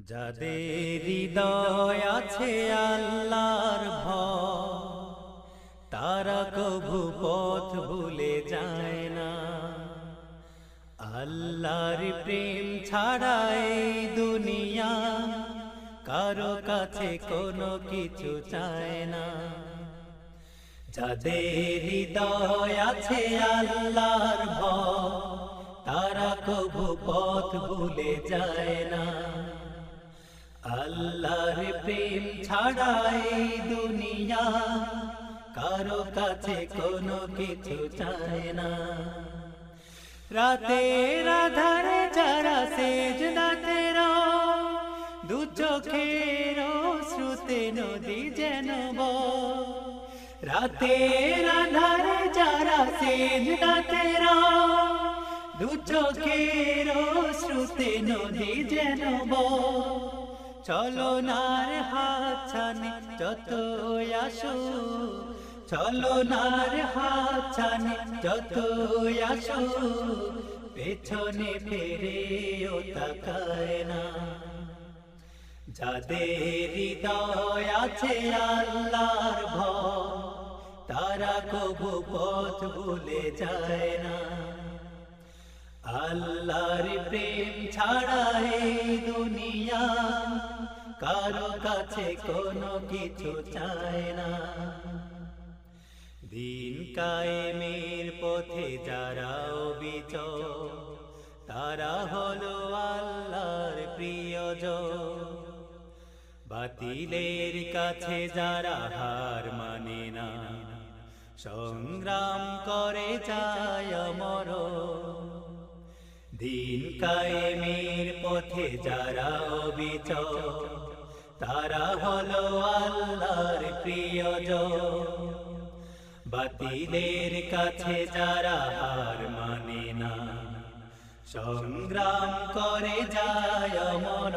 যাদের হৃদয় আছে আল্লাহর ভয়, তারা কভু পথ ভুলে যায় না। আল্লাহর প্রেম ছাড়া এই দুনিয়া কারো কাছে কোনো কিছু চায় না। যাদের হৃদয় আছে আল্লাহর ভয়, তারা কভু পথ ভুলে যায় না। আল্লাহর প্রেম ছাড়া এই দুনিয়া কারো কাছে কোনো কিছু চায় না। রাতের আধারে যারা সেজদাতে রয়, দু চোখের শ্রুতে নদী যেন বয়। রাতের আধারে যারা সেজদাতে রয়, দু চোখের শ্রুতে নদী যেন বয়। চলনার হাত ছানে যত আসো, চলনার হাত ছানে যত আসো, পেছনে ফিরেও তাকায় না। যাদের হৃদয় আছে আল্লাহর ভয়, তারা কভু পথ ভুলে যায় না। আল্লাহর প্রেম ছাড়া এই দুনিয়া কারো কাছে কোনো কিছু চায় না। দিন কায়েমের পথে যারা অবিচল, তারা হলো আল্লাহর প্রিয়জন। বাতিলের কাছে যারা হার মানে না, সংগ্রাম করে যায় মরণ। দিন কায়েমের পথে যারা অবিচল, তারা হলো আল্লাহর প্রিয়জন। বাতিলের কাছে যারা হার মানে না, সংগ্রাম করে যায় অমর।